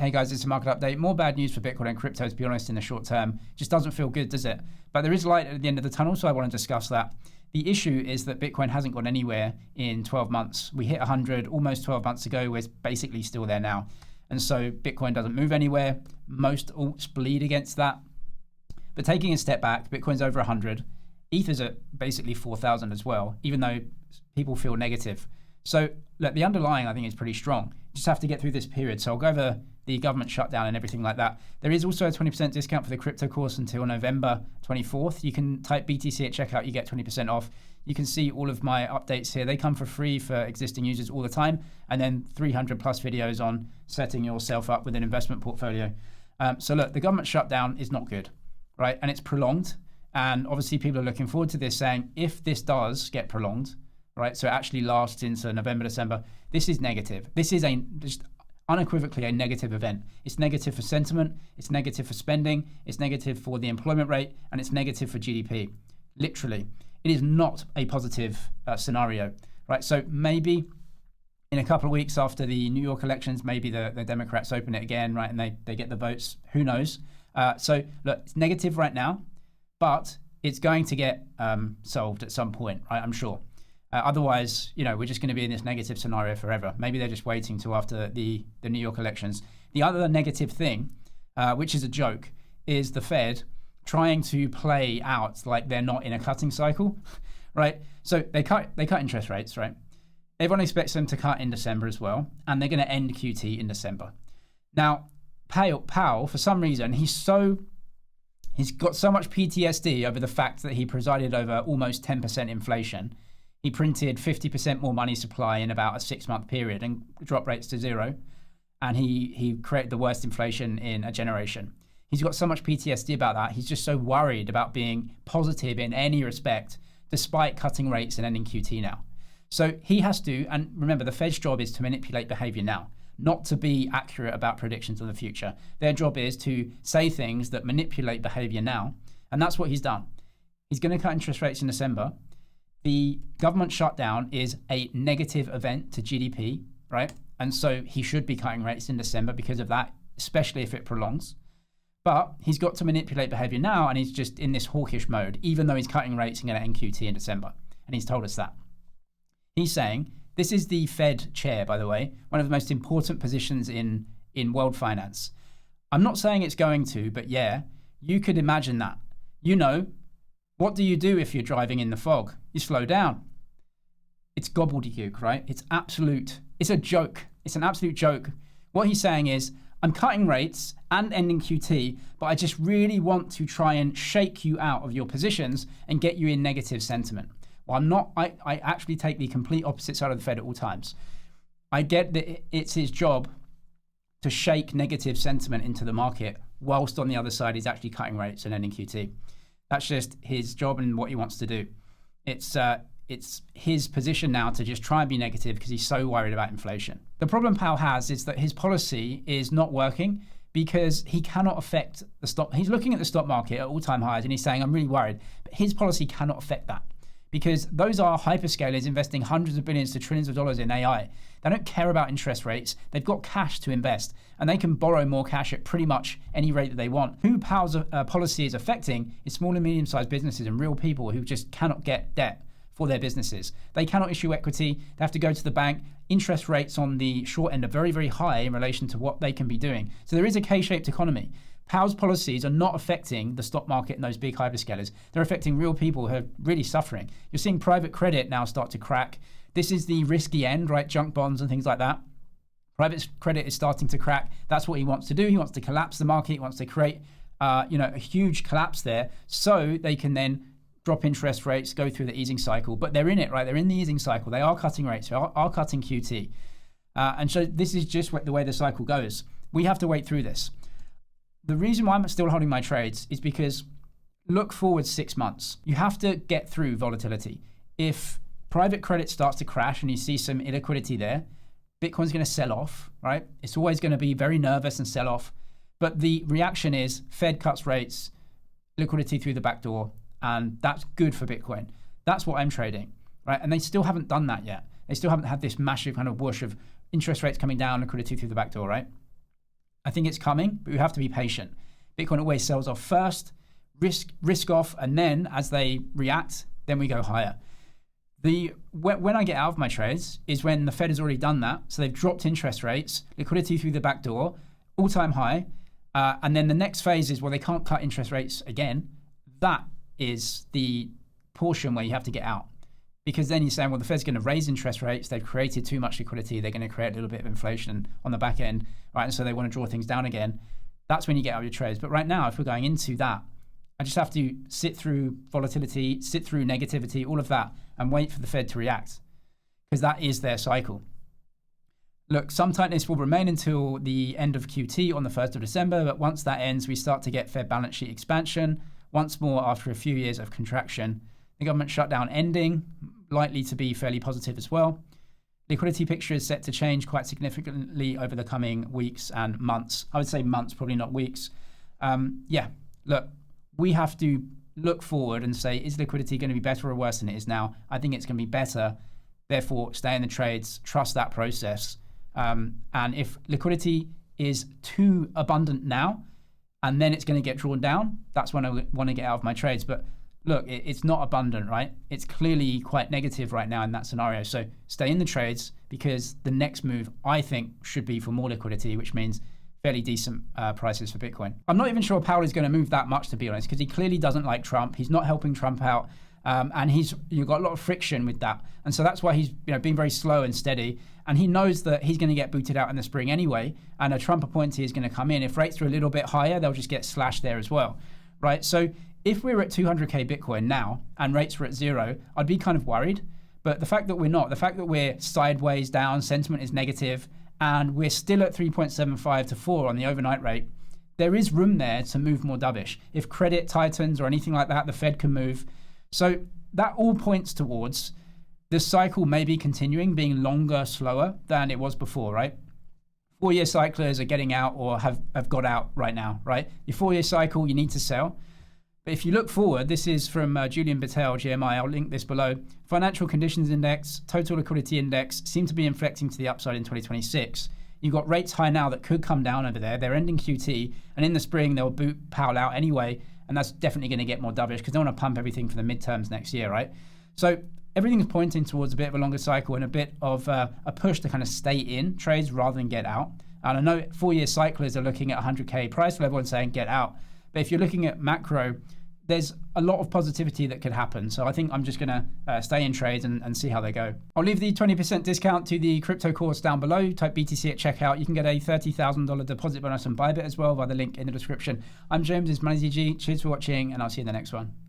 Hey guys, it's a market update. More bad news for Bitcoin and crypto, to be honest, in the short term. Just doesn't feel good, does it? But there is light at the end of the tunnel, so I want to discuss that. The issue is that Bitcoin hasn't gone anywhere in 12 months. We hit 100 almost 12 months ago. We're basically still there now. And so Bitcoin doesn't move anywhere. Most alts bleed against that. But taking a step back, Bitcoin's over 100. Ether's at basically 4,000 as well, even though people feel negative. So look, the underlying, I think, is pretty strong. You just have to get through this period. So I'll go over the government shutdown and everything like that. There is also a 20% discount for the crypto course until November 24th. You can type BTC at checkout, you get 20% off. You can see all of my updates here. They come for free for existing users all the time. And then 300 plus videos on setting yourself up with an investment portfolio. So look, the government shutdown is not good, right? And it's prolonged. And obviously people are looking forward to this, saying if this does get prolonged, right? So it actually lasts into November, December. This is negative. This is just unequivocally a negative event. It's negative for sentiment, it's negative for spending, it's negative for the employment rate, and it's negative for GDP. Literally, it is not a positive scenario, right? So maybe in a couple of weeks after the New York elections, maybe the Democrats open it again, right? And they get the votes, who knows? So look, it's negative right now, but it's going to get solved at some point, right? I'm sure. Otherwise, we're just going to be in this negative scenario forever. Maybe they're just waiting till after the New York elections. The other negative thing, which is a joke, is the Fed trying to play out like they're not in a cutting cycle, right? So they cut interest rates, right? Everyone expects them to cut in December as well, and they're going to end QT in December. Now, Powell, for some reason, he's got so much PTSD over the fact that he presided over almost 10% inflation. He printed 50% more money supply in about a 6-month period and dropped rates to zero. And he created the worst inflation in a generation. He's got so much PTSD about that. He's just so worried about being positive in any respect, despite cutting rates and ending QT now. So he has to, and remember, the Fed's job is to manipulate behavior now, not to be accurate about predictions of the future. Their job is to say things that manipulate behavior now. And that's what he's done. He's going to cut interest rates in December. The government shutdown is a negative event to GDP, right? And so he should be cutting rates in December because of that, especially if it prolongs. But he's got to manipulate behavior now, and he's just in this hawkish mode, even though he's cutting rates and going to end QT in December. And he's told us that. He's saying, this is the Fed chair, by the way, one of the most important positions in world finance. I'm not saying it's going to, but yeah, you could imagine that. What do you do if you're driving in the fog? You slow down. It's gobbledygook, right? It's a joke. It's an absolute joke. What he's saying is, I'm cutting rates and ending QT, but I just really want to try and shake you out of your positions and get you in negative sentiment. Well, I'm not. I actually take the complete opposite side of the Fed at all times. I get that it's his job to shake negative sentiment into the market, whilst on the other side, he's actually cutting rates and ending QT. That's just his job and what he wants to do. It's his position now to just try and be negative because he's so worried about inflation. The problem Powell has is that his policy is not working because he cannot affect the stock. He's looking at the stock market at all-time highs and he's saying, I'm really worried. But his policy cannot affect that because those are hyperscalers investing hundreds of billions to trillions of dollars in AI. They don't care about interest rates. They've got cash to invest and they can borrow more cash at pretty much any rate that they want. Who Powell's policy is affecting is small and medium-sized businesses and real people who just cannot get debt for their businesses. They cannot issue equity. They have to go to the bank. Interest rates on the short end are very, very high in relation to what they can be doing. So there is a K-shaped economy. Powell's policies are not affecting the stock market and those big hyperscalers. They're affecting real people who are really suffering. You're seeing private credit now start to crack. This is the risky end, right? Junk bonds and things like that. Private credit is starting to crack. That's what he wants to do. He wants to collapse the market. He wants to create a huge collapse there so they can then drop interest rates, go through the easing cycle. But they're in it, right? They're in the easing cycle. They are cutting rates. They are cutting QT. And so this is just the way the cycle goes. We have to wait through this. The reason why I'm still holding my trades is because look forward 6 months. You have to get through volatility. If private credit starts to crash and you see some illiquidity there, Bitcoin's going to sell off, right? It's always going to be very nervous and sell off. But the reaction is Fed cuts rates, liquidity through the back door, and that's good for Bitcoin. That's what I'm trading, right? And they still haven't done that yet. They still haven't had this massive kind of whoosh of interest rates coming down, liquidity through the back door, right? I think it's coming, but we have to be patient. Bitcoin always sells off first, risk off, and then as they react, then we go higher. When I get out of my trades is when the Fed has already done that. So they've dropped interest rates, liquidity through the back door, all-time high. And then the next phase is, well, they can't cut interest rates again. That is the portion where you have to get out. Because then you're saying, well, the Fed's going to raise interest rates. They've created too much liquidity. They're going to create a little bit of inflation on the back end, right? And so they want to draw things down again. That's when you get out of your trades. But right now, if we're going into that, I just have to sit through volatility, sit through negativity, all of that, and wait for the Fed to react, because that is their cycle. Look, some tightness will remain until the end of QT on the 1st of December, but once that ends, we start to get Fed balance sheet expansion once more after a few years of contraction. The government shutdown ending, likely to be fairly positive as well. Liquidity picture is set to change quite significantly over the coming weeks and months. I would say months, probably not weeks. Look, we have to look forward and say, is liquidity going to be better or worse than it is now? I think it's going to be better. Therefore, stay in the trades, trust that process. And if liquidity is too abundant now, and then it's going to get drawn down, that's when I want to get out of my trades. But look, it's not abundant, right? It's clearly quite negative right now in that scenario. So stay in the trades, because the next move, I think, should be for more liquidity, which means fairly decent prices for Bitcoin. I'm not even sure Powell is going to move that much, to be honest, because he clearly doesn't like Trump. He's not helping Trump out. And you've got a lot of friction with that. And so that's why he's being very slow and steady. And he knows that he's going to get booted out in the spring anyway. And a Trump appointee is going to come in. If rates are a little bit higher, they'll just get slashed there as well, right? So if we're at 200K Bitcoin now and rates were at 0, I'd be kind of worried. But the fact that we're not, the fact that we're sideways down, sentiment is negative, and we're still at 3.75 to 4 on the overnight rate, there is room there to move more dovish. If credit tightens or anything like that, the Fed can move. So that all points towards the cycle maybe continuing, being longer, slower than it was before, right? 4-year cyclers are getting out or have got out right now, right? Your 4-year cycle, you need to sell. But if you look forward, this is from Julian Battelle, GMI, I'll link this below. Financial Conditions Index, Total Liquidity Index seem to be inflecting to the upside in 2026. You've got rates high now that could come down over there. They're ending QT, and in the spring, they'll boot Powell out anyway, and that's definitely going to get more dovish because they want to pump everything for the midterms next year, right? So everything's pointing towards a bit of a longer cycle and a bit of a push to kind of stay in trades rather than get out. And I know 4-year cyclers are looking at 100K price level and saying get out. But if you're looking at macro, there's a lot of positivity that could happen. So I think I'm just going to stay in trades and see how they go. I'll leave the 20% discount to the crypto course down below. Type BTC at checkout. You can get a $30,000 deposit bonus on Bybit as well via the link in the description. I'm James, it's MoneyZG. Cheers for watching, and I'll see you in the next one.